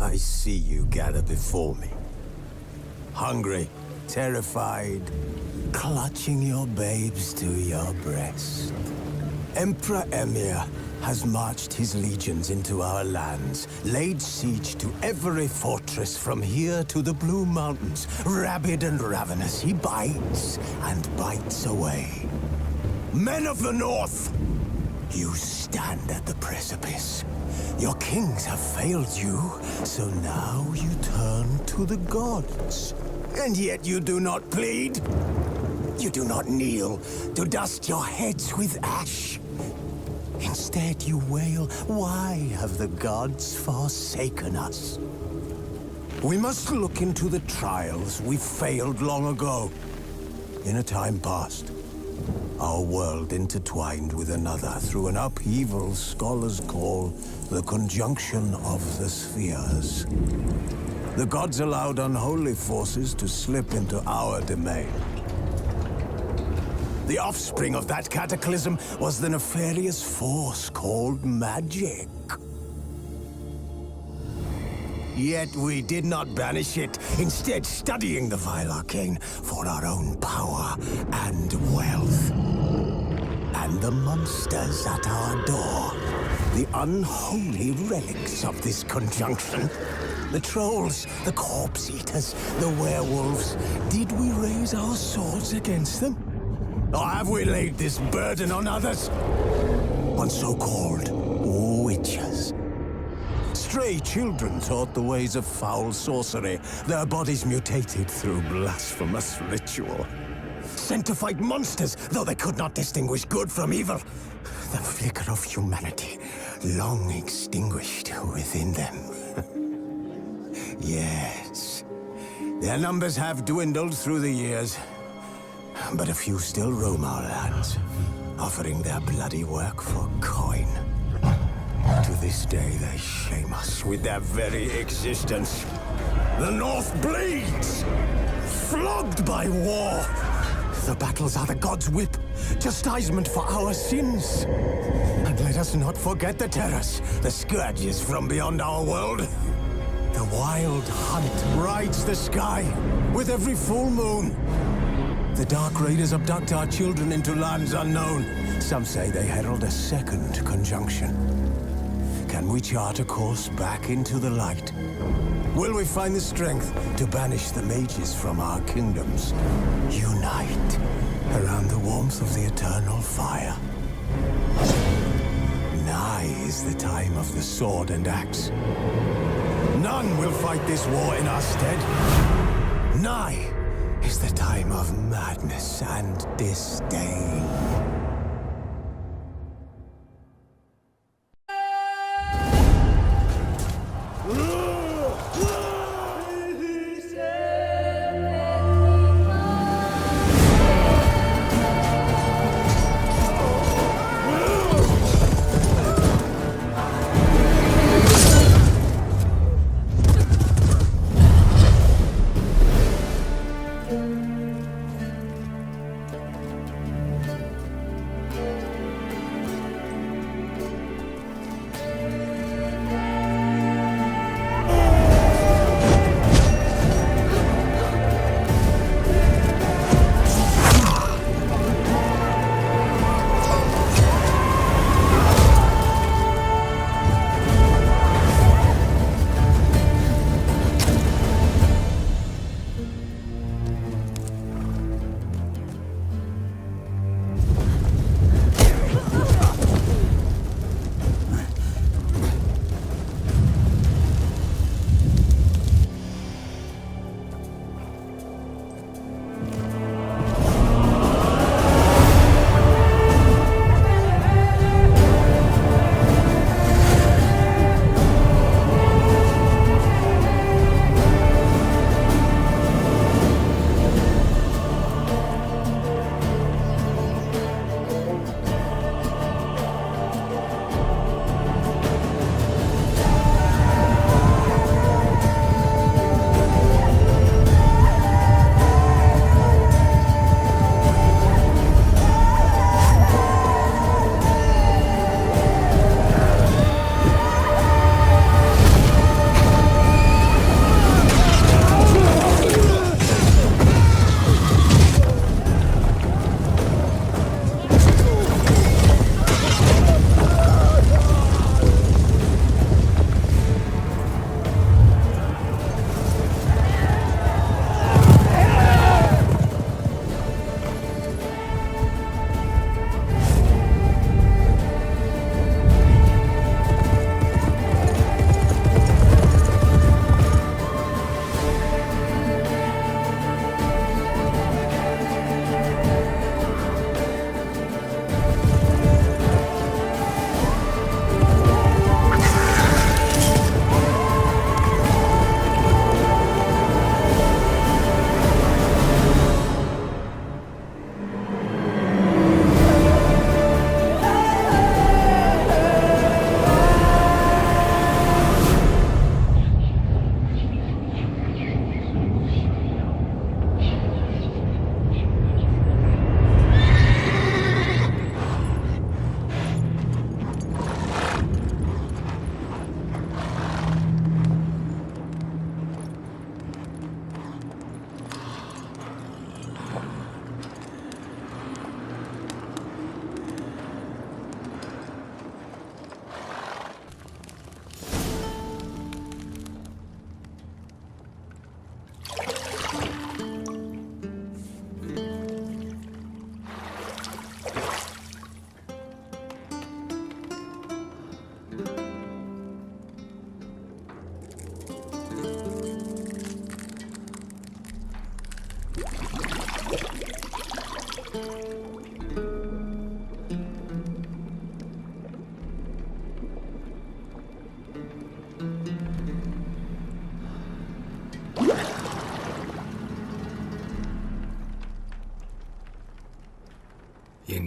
I see you gather before me. Hungry, terrified, clutching your babes to your breast. Emperor Emhyr has marched his legions into our lands, laid siege to every fortress from here to the Blue Mountains. Rabid and ravenous, he bites and bites away. Men of the North! You stand at the precipice. Your kings have failed you, so now you turn to the gods. And yet you do not plead. You do not kneel to dust your heads with ash. Instead you wail, why have the gods forsaken us? We must look into the trials we failed long ago. In a time past, our world intertwined with another through an upheaval scholars call the conjunction of the spheres. The gods allowed unholy forces to slip into our domain. The offspring of that cataclysm was the nefarious force called magic. Yet we did not banish it, instead studying the vile arcane for our own power and wealth. And the monsters at our door, the unholy relics of this conjunction. The trolls, the corpse-eaters, the werewolves. Did we raise our swords against them? Or have we laid this burden on others? On so-called witches. Stray children taught the ways of foul sorcery, their bodies mutated through blasphemous ritual. Sent to fight monsters, though they could not distinguish good from evil. The flicker of humanity, long extinguished within them. Yes, their numbers have dwindled through the years, but a few still roam our lands, offering their bloody work for coin. To this day, they shame us with their very existence. The North bleeds, flogged by war. The battles are the gods' whip, chastisement for our sins. And let us not forget the terrors, the scourges from beyond our world. The wild hunt rides the sky with every full moon. The Dark Raiders abduct our children into lands unknown. Some say they herald a second conjunction. Can we chart a course back into the light? Will we find the strength to banish the mages from our kingdoms? Unite around the warmth of the eternal fire. Nigh is the time of the sword and axe. None will fight this war in our stead. Nigh is the time of madness and disdain.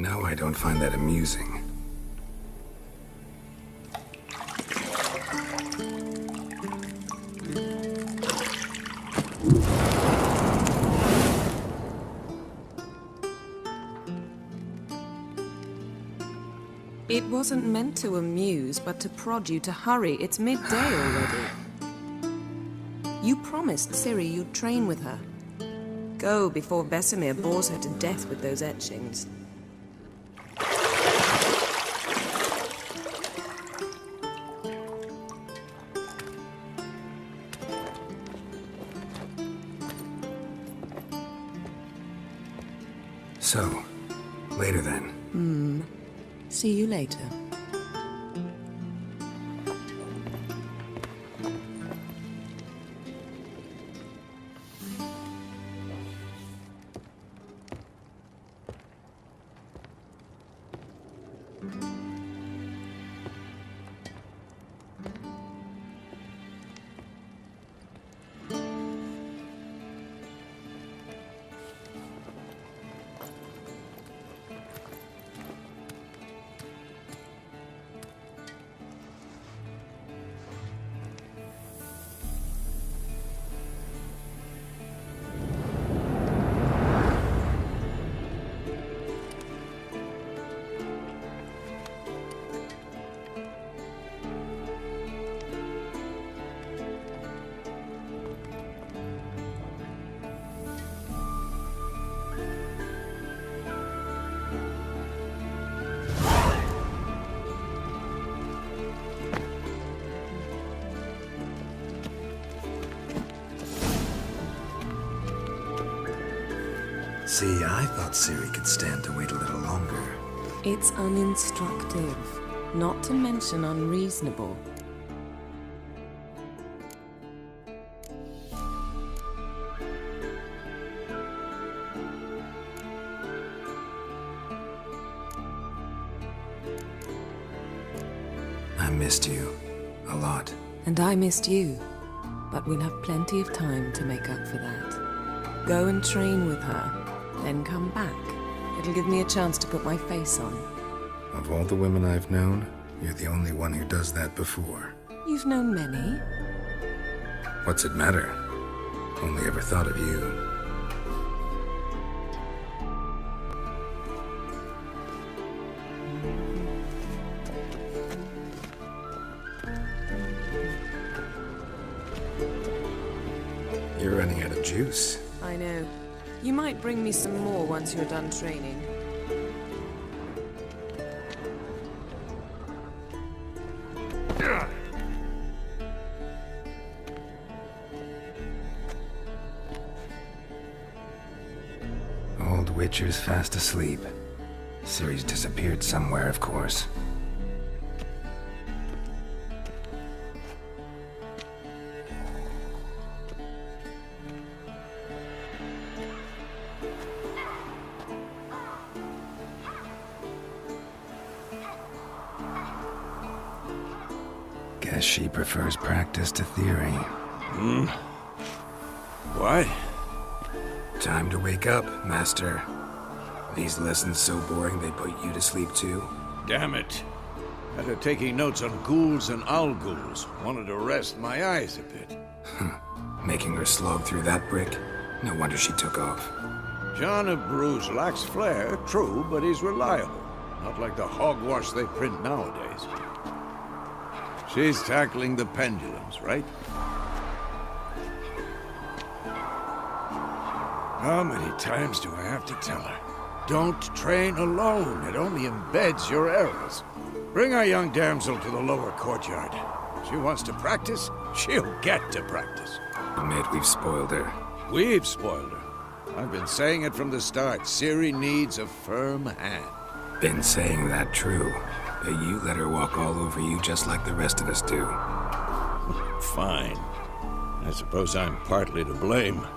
No, I don't find that amusing. It wasn't meant to amuse, but to prod you to hurry. It's midday already. You promised Ciri you'd train with her. Go before Vesemir bores her to death with those etchings. So, later then. See you later. See, I thought Ciri could stand to wait a little longer. It's uninstructive, not to mention unreasonable. I missed you. A lot. And I missed you. But we'll have plenty of time to make up for that. Go and train with her. Then come back. It'll give me a chance to put my face on. Of all the women I've known, you're the only one who does that before. You've known many. What's it matter? Only ever thought of you. You're running out of juice. I know. You might bring me some more once you're done training. Old Witcher's fast asleep. Ciri's disappeared somewhere, of course. Guess she prefers practice to theory. What? Time to wake up, Master. These lessons so boring they put you to sleep too? Damn it. After taking notes on ghouls and owl-ghouls, wanted to rest my eyes a bit. Making her slog through that brick? No wonder she took off. John of Bruges lacks flair, true, but he's reliable. Not like the hogwash they print nowadays. She's tackling the pendulums, right? How many times do I have to tell her? Don't train alone. It only embeds your errors. Bring our young damsel to the lower courtyard. She wants to practice, she'll get to practice. Admit we've spoiled her. We've spoiled her. I've been saying it from the start. Ciri needs a firm hand. Been saying that true. But you let her walk all over you just like the rest of us do. Fine. I suppose I'm partly to blame.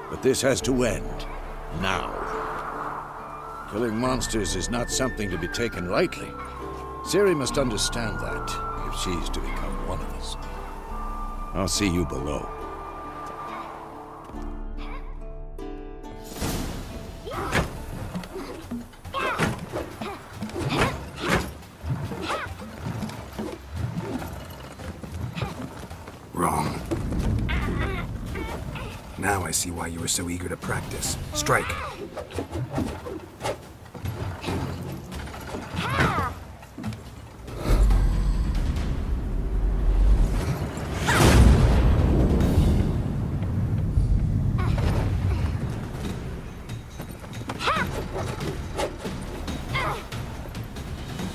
But this has to end. Now. Killing monsters is not something to be taken lightly. Ciri must understand that, if she's to become one of us. I'll see you below. Wrong. Now I see why you were so eager to practice. Strike.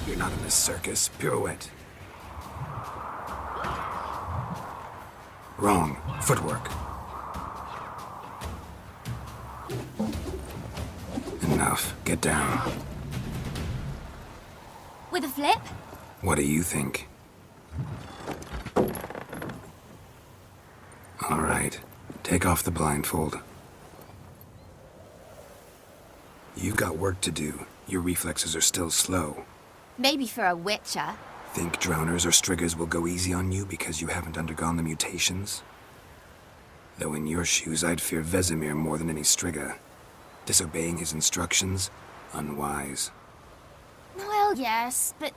You're not in this circus. Pirouette. Wrong. Footwork. Enough. Get down. With a flip? What do you think? All right. Take off the blindfold. You've got work to do. Your reflexes are still slow. Maybe for a witcher. Think drowners or striggers will go easy on you because you haven't undergone the mutations? Though in your shoes, I'd fear Vesemir more than any strigger. Disobeying his instructions? Unwise. Well, yes, but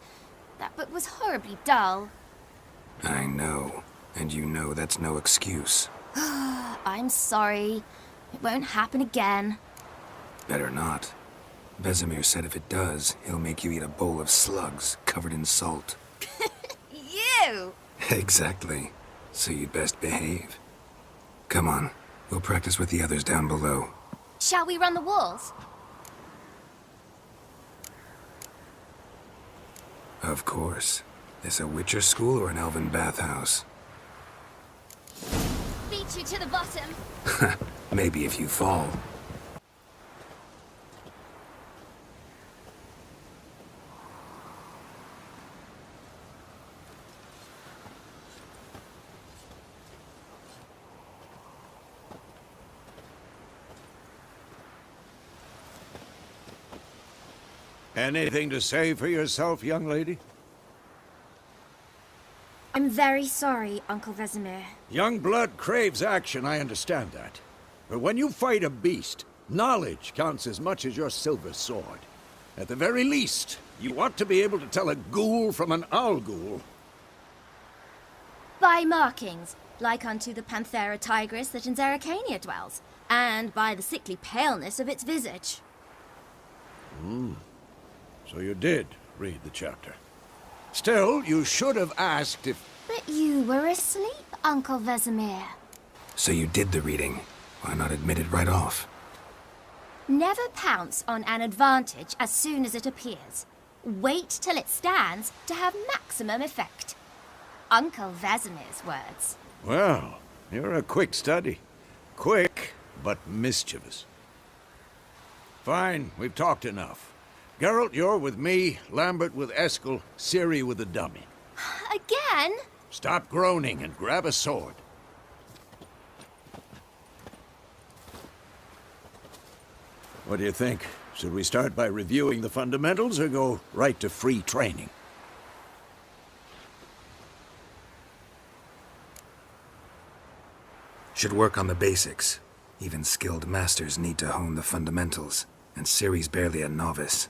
that book was horribly dull. I know. And you know that's no excuse. I'm sorry. It won't happen again. Better not. Vesemir said if it does, he'll make you eat a bowl of slugs covered in salt. You! Exactly. So you'd best behave. Come on. We'll practice with the others down below. Shall we run the walls? Of course. This a Witcher school or an elven bathhouse? Beat you to the bottom. Maybe if you fall. Anything to say for yourself, young lady? I'm very sorry, Uncle Vesemir. Young blood craves action, I understand that. But when you fight a beast, knowledge counts as much as your silver sword. At the very least, you ought to be able to tell a ghoul from an owl ghoul. By markings, like unto the Panthera tigris that in Zerrikania dwells, and by the sickly paleness of its visage. So you did read the chapter. Still, you should have asked if... But you were asleep, Uncle Vesemir. So you did the reading. Why not admit it right off? Never pounce on an advantage as soon as it appears. Wait till it stands to have maximum effect. Uncle Vesemir's words. Well, you're a quick study. Quick, but mischievous. Fine, we've talked enough. Geralt, you're with me, Lambert with Eskel, Ciri with the dummy. Again? Stop groaning and grab a sword. What do you think? Should we start by reviewing the fundamentals or go right to free training? Should work on the basics. Even skilled masters need to hone the fundamentals, and Ciri's barely a novice.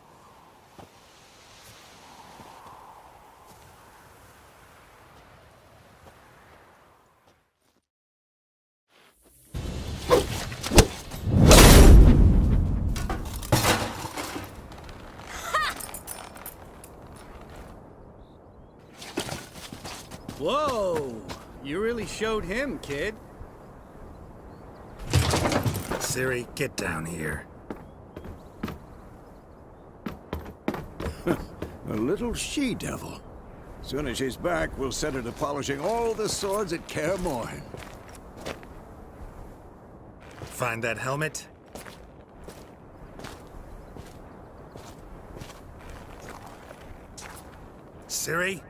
Whoa! You really showed him, kid. Ciri, get down here. A little she-devil. Soon as she's back, we'll set her to polishing all the swords at Kaer Morhen. Find that helmet? Ciri?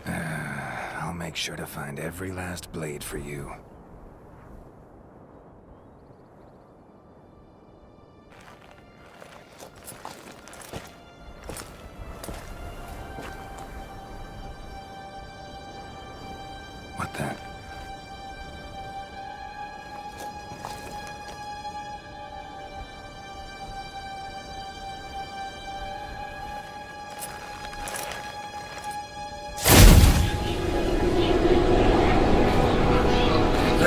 I'll make sure to find every last blade for you. What the?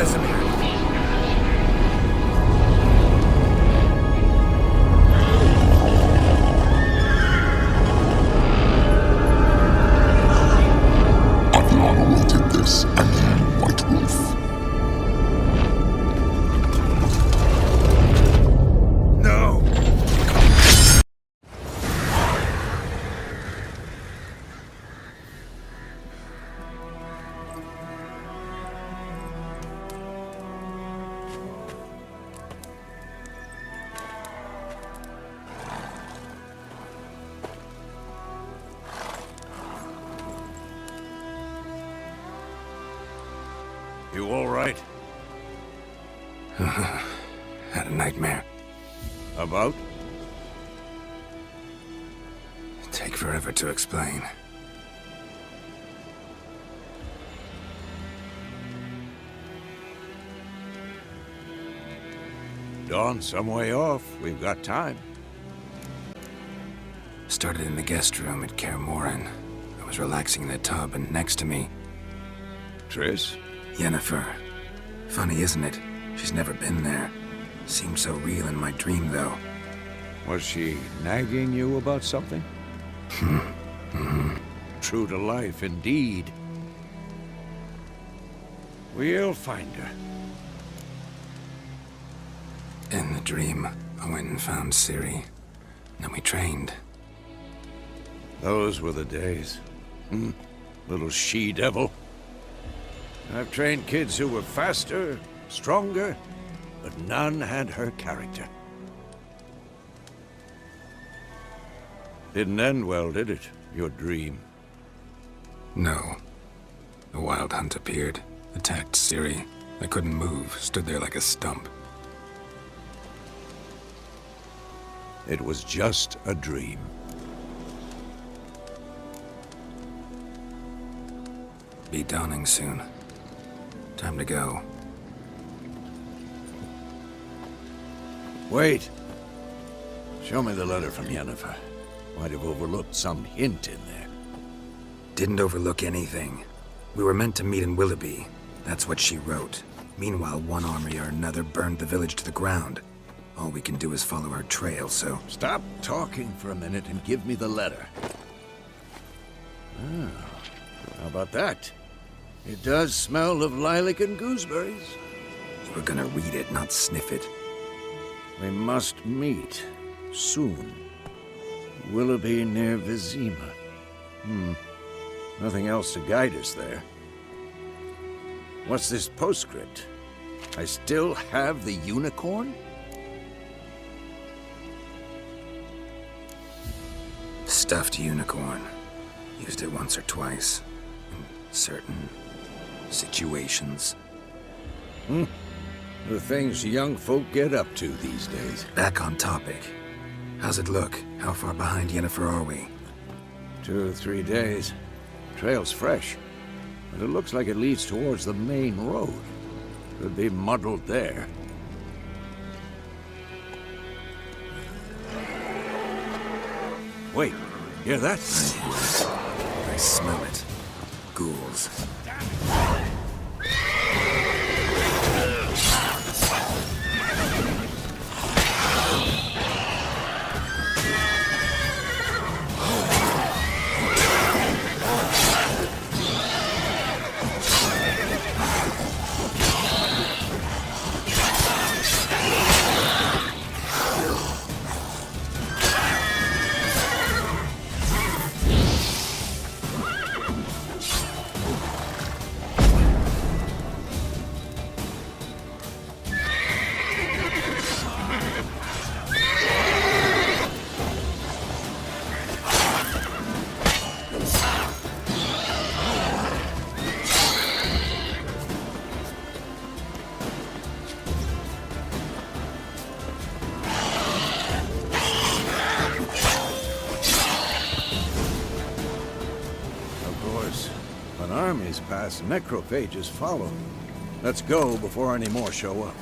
Vesemir. Aviana will take this, and then White Wolf. No! You all right? Had a nightmare. About? Take forever to explain. Dawn, some way off. We've got time. Started in the guest room at Kaer Morhen. I was relaxing in the tub, and next to me, Triss? Yennefer. Funny, isn't it? She's never been there. Seemed so real in my dream, though. Was she nagging you about something? True to life, indeed. We'll find her. In the dream, I went and found Ciri. Then we trained. Those were the days. Little she-devil. I've trained kids who were faster, stronger, but none had her character. Didn't end well, did it? Your dream? No. The Wild Hunt appeared, attacked Ciri. I couldn't move, stood there like a stump. It was just a dream. Be dawning soon. Time to go. Wait. Show me the letter from Yennefer. Might have overlooked some hint in there. Didn't overlook anything. We were meant to meet in Willoughby. That's what she wrote. Meanwhile, one army or another burned the village to the ground. All we can do is follow her trail, so... Stop talking for a minute and give me the letter. How about that? It does smell of lilac and gooseberries. You were gonna read it, not sniff it. We must meet. Soon. Willoughby near Vizima. Nothing else to guide us there. What's this postscript? I still have the unicorn? Stuffed unicorn. Used it once or twice. In certain situations. The things young folk get up to these days. Back on topic. How's it look? How far behind Yennefer are we? 2 or 3 days. Trail's fresh, but it looks like it leads towards the main road. Could be muddled there. Wait, hear that? I smell it. Ghouls. Armies pass, necrophages follow. Let's go before any more show up.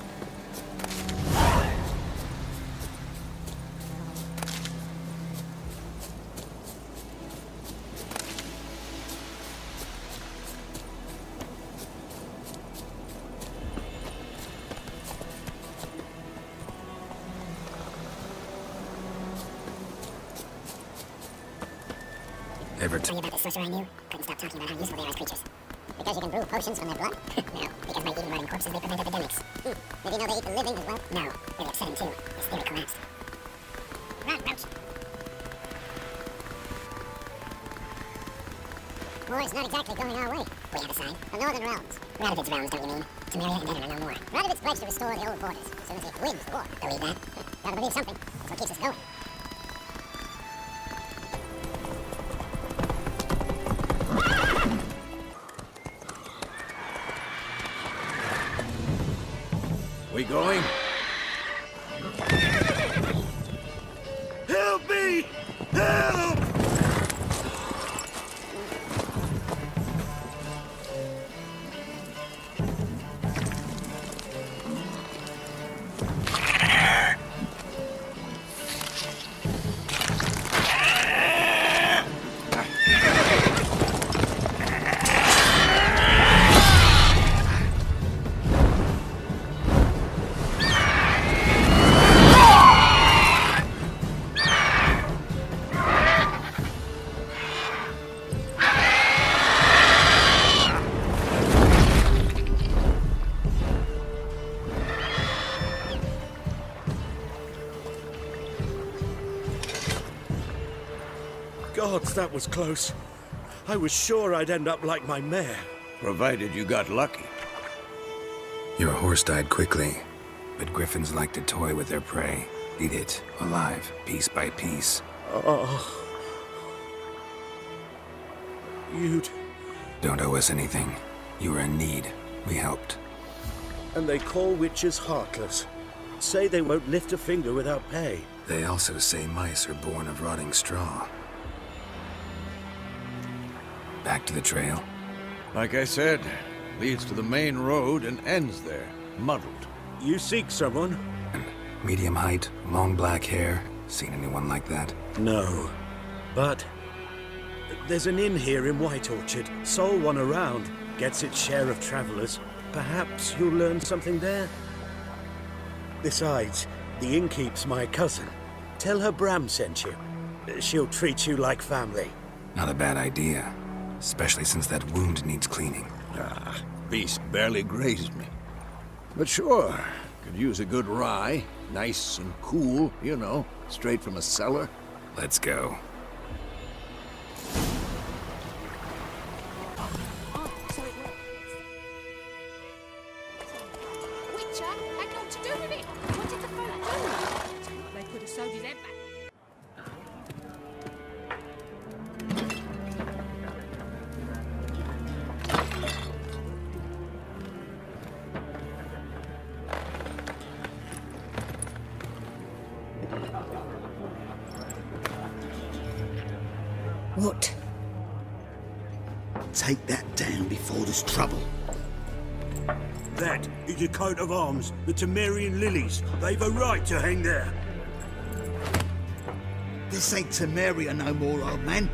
ever Tell you about the sorcerer I knew? Couldn't stop talking about how useful they are as creatures. Because you can brew potions from their blood? No, because by eating rotting corpses they prevent epidemics. Did you know they eat the living as well? No, really upsetting too. His theory collapsed. Run, Roach! War's not exactly going our way. We have a sign. The Northern Realms. Radovid's realms, don't you mean? Temeria and Nether are no more. Radovid's pledged to restore the old borders as soon as he wins the war. Believe that? Gotta believe something. That's what keeps us going. We going? Help me! Help! Gods, that was close. I was sure I'd end up like my mare. Provided you got lucky. Your horse died quickly, but griffins like to toy with their prey. Eat it, alive, piece by piece. Oh. You'd... Don't owe us anything. You were in need. We helped. And they call witches heartless. Say they won't lift a finger without pay. They also say mice are born of rotting straw. Back to the trail. Like I said, leads to the main road and ends there, muddled. You seek someone? Medium height, long black hair. Seen anyone like that? No. But there's an inn here in White Orchard. Sole one around. Gets its share of travelers. Perhaps you'll learn something there? Besides, the innkeep's my cousin. Tell her Bram sent you. She'll treat you like family. Not a bad idea. Especially since that wound needs cleaning. Ah, beast barely grazed me. But sure, could use a good rye. Nice and cool, you know, straight from a cellar. Let's go. Witcher had naught to do with it. What did the folk do? They could have sewed his head back. What? Take that down before there's trouble. That is a coat of arms, the Temerian lilies. They've a right to hang there. This ain't Temeria no more, old man.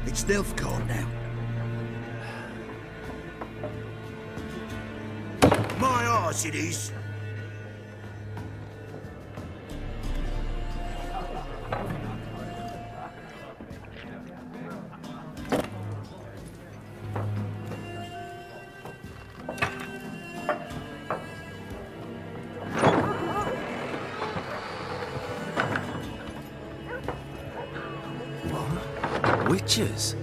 It's Nilfgaard now. My arse it is. Witches?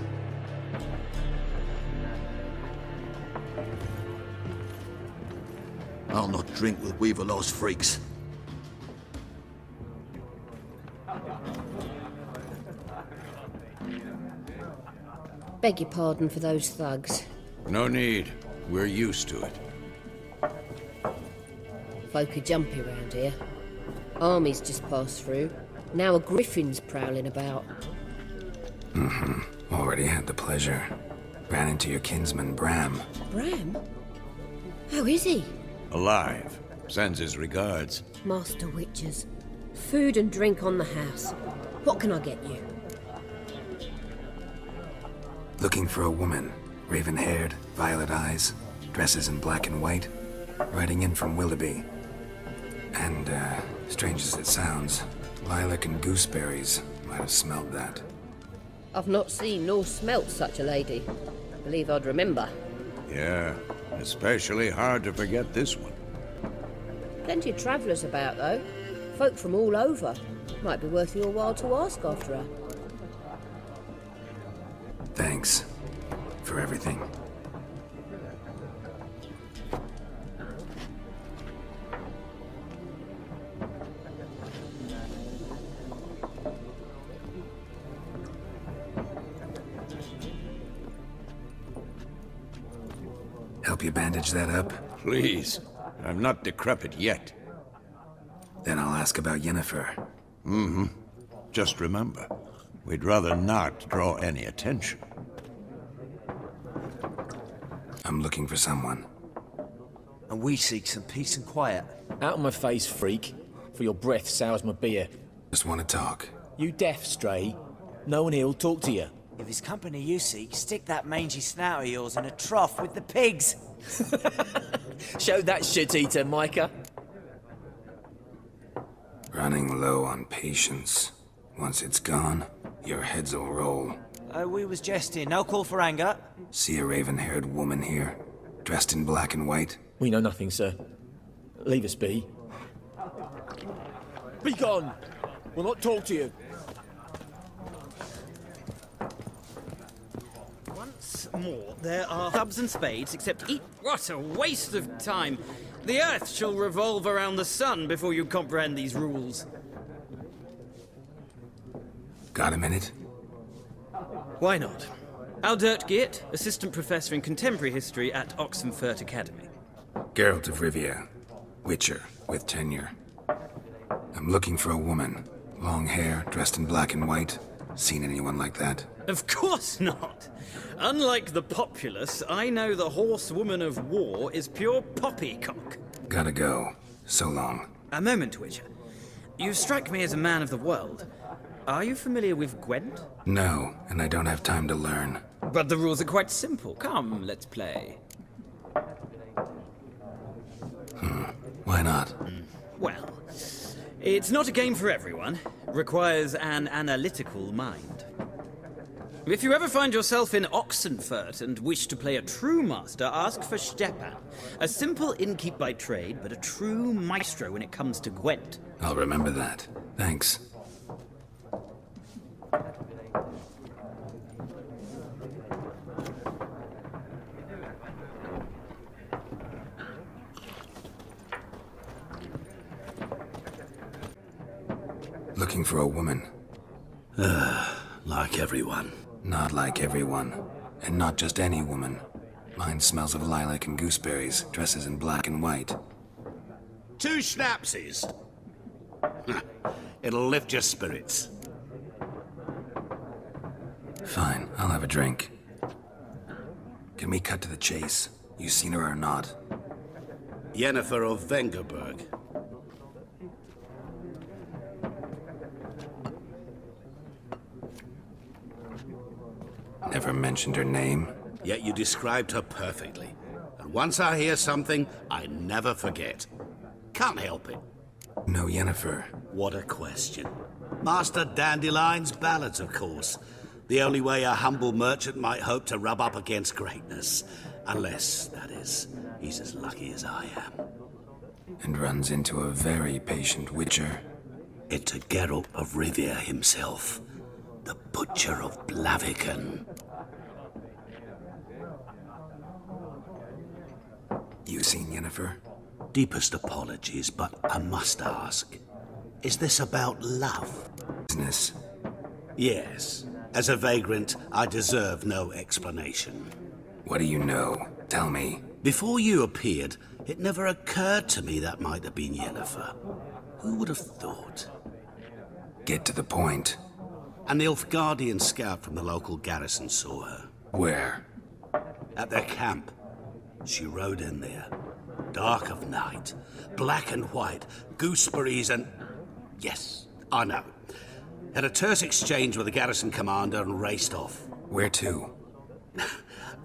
I'll not drink with Weaverlaw's freaks. Beg your pardon for those thugs. No need. We're used to it. Folk are jumpy around here. Armies just passed through. Now a griffin's prowling about. Mm-hmm. Already had the pleasure. Ran into your kinsman, Bram. Bram? How is he? Alive. Sends his regards. Master Witchers. Food and drink on the house. What can I get you? Looking for a woman. Raven-haired, violet eyes, dresses in black and white. Riding in from Willoughby. And, strange as it sounds, lilac and gooseberries might have smelled that. I've not seen nor smelt such a lady. Believe I'd remember. Yeah, especially hard to forget this one. Plenty of travellers about, though. Folk from all over. Might be worth your while to ask after her. Thanks for everything. Help you bandage that up? Please. I'm not decrepit yet. Then I'll ask about Yennefer. Mm-hmm. Just remember, we'd rather not draw any attention. I'm looking for someone. And we seek some peace and quiet. Out of my face, freak. For your breath sours my beer. Just want to talk. You deaf, Stray? No one here'll talk to you. If it's company you seek, stick that mangy snout of yours in a trough with the pigs. Show that shit-eater, Micah. Running low on patience. Once it's gone, your heads'll roll. We was jesting. No call for anger. See a raven-haired woman here, dressed in black and white? We know nothing, sir. Leave us be. Be gone! We'll not talk to you. Once more, there are hubs and spades, except what a waste of time! The Earth shall revolve around the sun before you comprehend these rules. Got a minute? Why not? Aldert Geert, Assistant Professor in Contemporary History at Oxenfurt Academy. Geralt of Rivia, Witcher, with tenure. I'm looking for a woman. Long hair, dressed in black and white. Seen anyone like that? Of course not! Unlike the populace, I know the horsewoman of war is pure poppycock. Gotta go. So long. A moment, Witcher. You strike me as a man of the world. Are you familiar with Gwent? No, and I don't have time to learn. But the rules are quite simple. Come, let's play. Why not? Well, it's not a game for everyone. Requires an analytical mind. If you ever find yourself in Oxenfurt and wish to play a true master, ask for Stepan. A simple innkeep by trade, but a true maestro when it comes to Gwent. I'll remember that. Thanks. Looking for a woman. Like everyone. Not like everyone. And not just any woman. Mine smells of lilac and gooseberries, dresses in black and white. 2 schnapsies. It'll lift your spirits. Fine, I'll have a drink. Can we cut to the chase? You seen her or not? Yennefer of Vengerberg. Never mentioned her name. Yet you described her perfectly. And once I hear something, I never forget. Can't help it. No Yennefer. What a question. Master Dandelion's ballads, of course. The only way a humble merchant might hope to rub up against greatness. Unless, that is, he's as lucky as I am. And runs into a very patient witcher. Into Geralt of Rivia himself. The Butcher of Blaviken. You seen Yennefer? Deepest apologies, but I must ask. Is this about love? Business. Yes. As a vagrant, I deserve no explanation. What do you know? Tell me. Before you appeared, it never occurred to me that might have been Yennefer. Who would have thought? Get to the point. An Nilfgaardian scout from the local garrison saw her. Where? At their camp. She rode in there. Dark of night. Black and white. Gooseberries and... Yes, I know. Had a terse exchange with the garrison commander and raced off. Where to?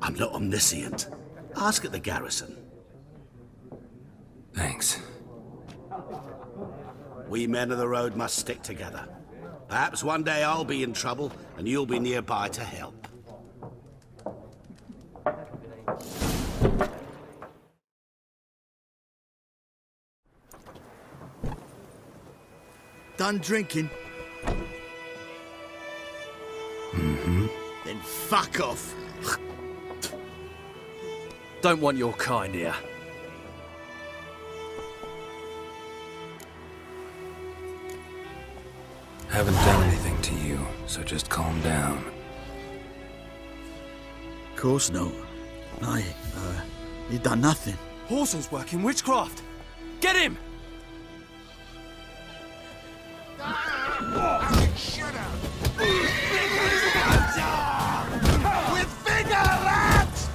I'm not omniscient. Ask at the garrison. Thanks. We men of the road must stick together. Perhaps one day I'll be in trouble and you'll be nearby to help. Done drinking? Mm-hmm. Then fuck off. Don't want your kind here. Haven't done anything to you, so just calm down. Of course not. You done nothing. Horson's working witchcraft. Get him! With vigor, lads!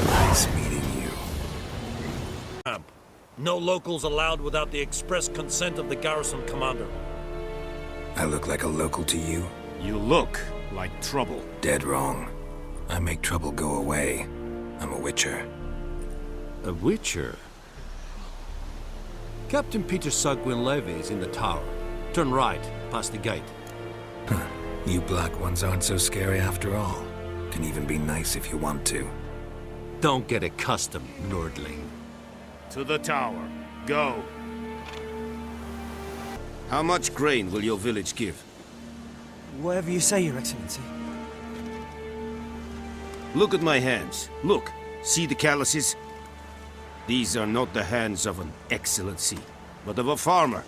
Nice meeting you. No locals allowed without the express consent of the garrison commander. I look like a local to you? You look like trouble. Dead wrong. I make trouble go away. I'm a witcher. A witcher? Captain Peter Sagwin-Levy is in the tower. Turn right, past the gate. You black ones aren't so scary after all. Can even be nice if you want to. Don't get accustomed, Nordling. To the tower. Go. How much grain will your village give? Whatever you say, Your Excellency. Look at my hands. Look. See the calluses? These are not the hands of an excellency, but of a farmer.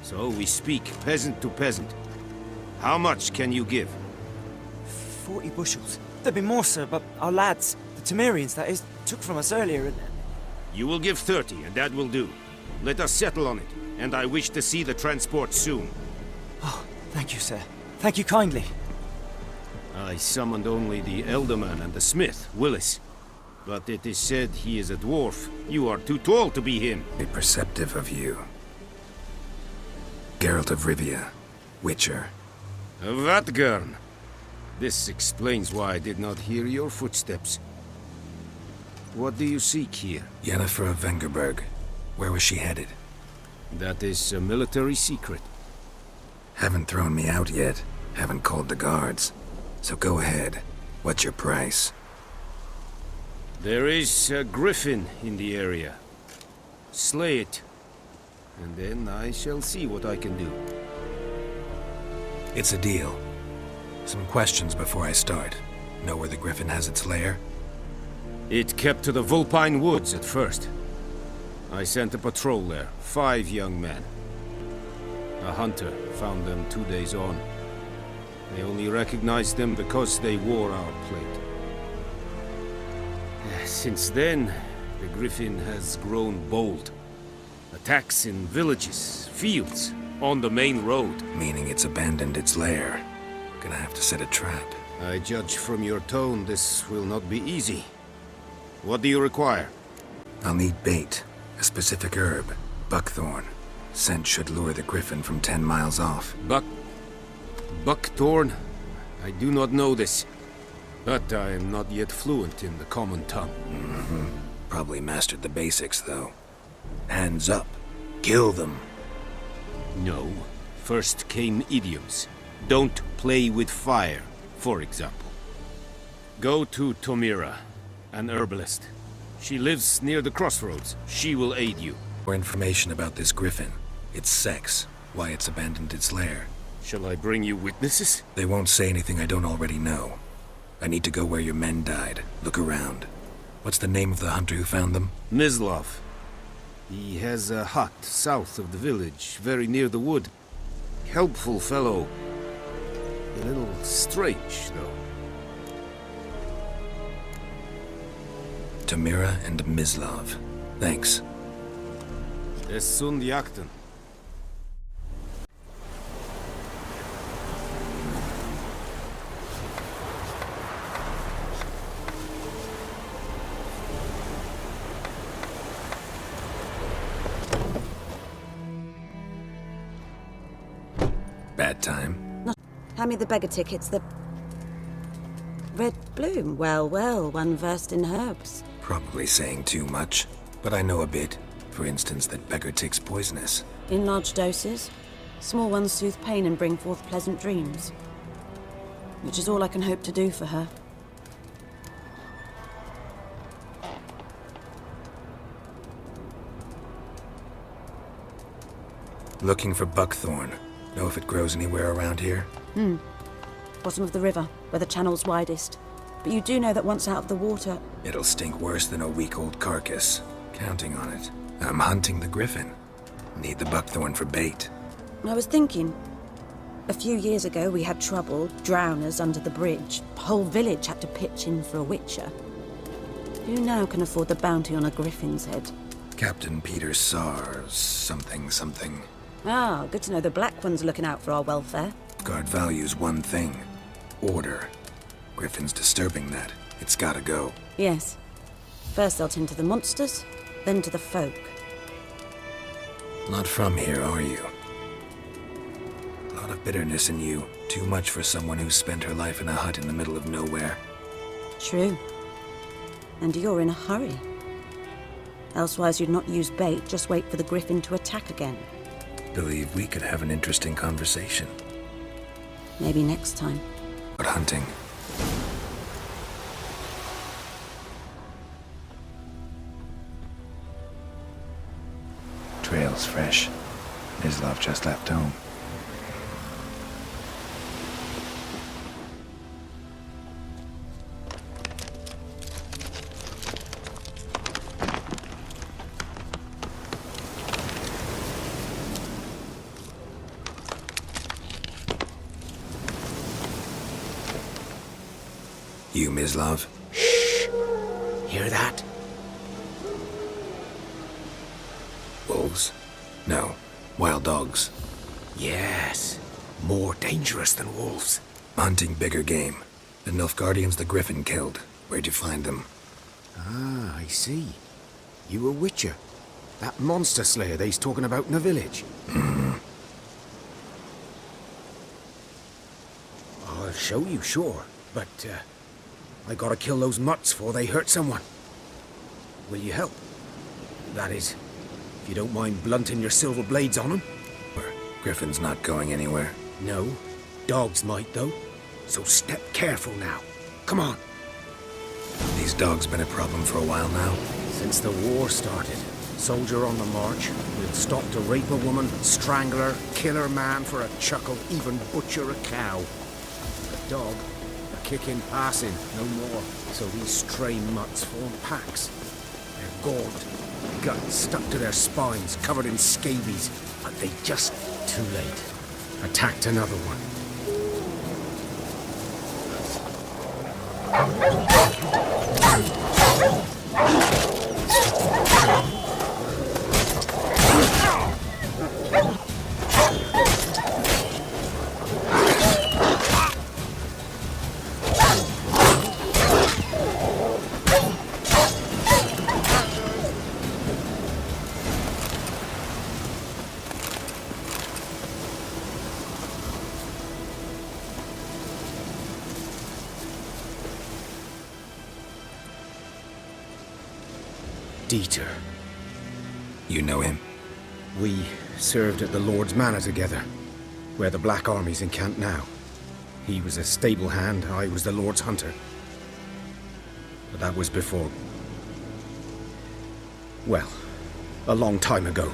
So we speak peasant to peasant. How much can you give? 40 bushels. There'd be more, sir, but our lads, the Temerians, that is, took from us earlier and... You will give 30, and that will do. Let us settle on it, and I wish to see the transport soon. Oh, thank you, sir. Thank you kindly. I summoned only the Elderman and the smith, Willis. But it is said he is a dwarf. You are too tall to be him. Be perceptive of you. Geralt of Rivia, Witcher. Vatgern. This explains why I did not hear your footsteps. What do you seek here? Yennefer of Vengerberg. Where was she headed? That is a military secret. Haven't thrown me out yet. Haven't called the guards. So go ahead. What's your price? There is a griffin in the area. Slay it. And then I shall see what I can do. It's a deal. Some questions before I start. Know where the griffin has its lair? It kept to the Vulpine Woods at first. I sent a patrol there, 5 young men. A hunter found them 2 days on. They only recognized them because they wore our plate. Since then, the griffin has grown bold. Attacks in villages, fields, on the main road. Meaning it's abandoned its lair. Gonna have to set a trap. I judge from your tone this will not be easy. What do you require? I'll need bait. A specific herb. Buckthorn. Scent should lure the griffin from 10 miles off. Buckthorn? I do not know this. But I am not yet fluent in the common tongue. Mm-hmm. Probably mastered the basics, though. Hands up. Kill them. No. First came idioms. Don't play with fire, for example. Go to Tomira, an herbalist. She lives near the crossroads. She will aid you. More information about this griffin. Its sex. Why it's abandoned its lair. Shall I bring you witnesses? They won't say anything I don't already know. I need to go where your men died. Look around. What's the name of the hunter who found them? Mislav. He has a hut south of the village, very near the wood. Helpful fellow. A little strange, though. Tomira and Mislav. Thanks. Es sunt jakten. Bad time. Hand me the beggar tickets, the... Red bloom. Well, well, one versed in herbs. Probably saying too much. but I know a bit. For instance, that beggar tick's poisonous. In large doses. Small ones soothe pain and bring forth pleasant dreams. Which is all I can hope to do for her. Looking for buckthorn. Know if it grows anywhere around here? Bottom of the river, where the channel's widest. But you do know that once out of the water... It'll stink worse than a week-old carcass. Counting on it. I'm hunting the griffin. Need the buckthorn for bait. I was thinking... A few years ago we had trouble, drowners under the bridge. The whole village had to pitch in for a witcher. Who now can afford the bounty on a griffin's head? Captain Peter Sars, something. Ah, good to know the Black One's looking out for our welfare. Guard values one thing. Order. Griffin's disturbing that. It's gotta go. Yes. First they'll tend to the monsters, then to the folk. Not from here, are you? A lot of bitterness in you. Too much for someone who's spent her life in a hut in the middle of nowhere. True. And you're in a hurry. Elsewise you'd not use bait, just wait for the griffin to attack again. Believe we could have an interesting conversation. Maybe next time. But hunting. Trail's fresh. Mislav just left home. You, Mislav? Shh! Hear that? Wolves? No. Wild dogs. Yes. More dangerous than wolves. Hunting bigger game. The Nilfgaardians the Griffin killed. Where'd you find them? Ah, I see. You a witcher. That monster slayer they's talking about in the village. I'll show you, sure. But, I gotta kill those mutts before they hurt someone. Will you help? That is, if you don't mind blunting your silver blades on them. Griffin's not going anywhere. No. Dogs might, though. So step careful now. Come on. These dogs been a problem for a while now? Since the war started. Soldier on the march. We'll stop to rape a woman, strangle her, kill her man for a chuckle, even butcher a cow. A dog, a kick in passing, no more. So these stray mutts form packs. They're gaunt, guts stuck to their spines, covered in scabies. But they just, too late, attacked another one. Dieter. You know him? We served at the Lord's Manor together, where the Black Army's encamped now. He was a stable hand, I was the Lord's hunter. But that was before... well, a long time ago.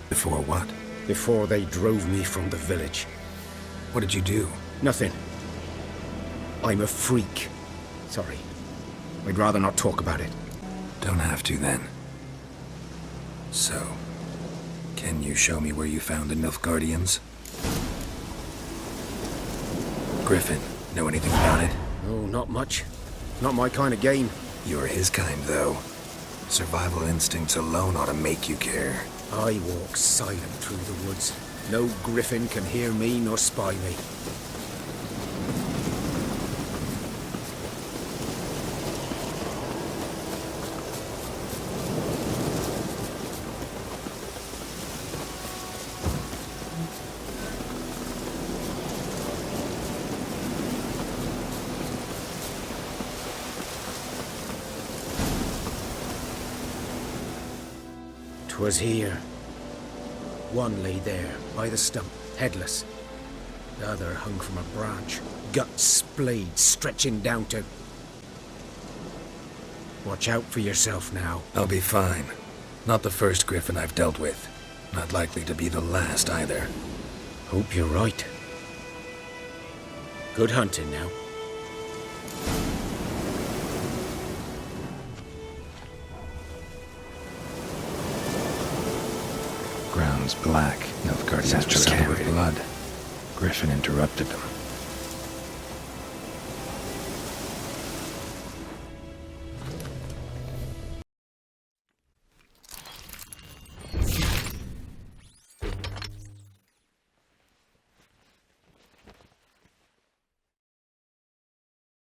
Before what? Before they drove me from the village. What did you do? Nothing. I'm a freak. Sorry. I'd rather not talk about it. Don't have to, then. So, can you show me where you found the Nilfgaardians? Griffin, know anything about it? Oh, not much. Not my kind of game. You're his kind, though. Survival instincts alone ought to make you care. I walk silent through the woods. No griffin can hear me nor spy me. 'Twas here. One lay there, by the stump, headless. The other hung from a branch, guts splayed, stretching down to... Watch out for yourself now. I'll be fine. Not the first griffin I've dealt with. Not likely to be the last either. Hope you're right. Good hunting now. Ground's black. Nilfgaard's just with blood. Griffin interrupted them.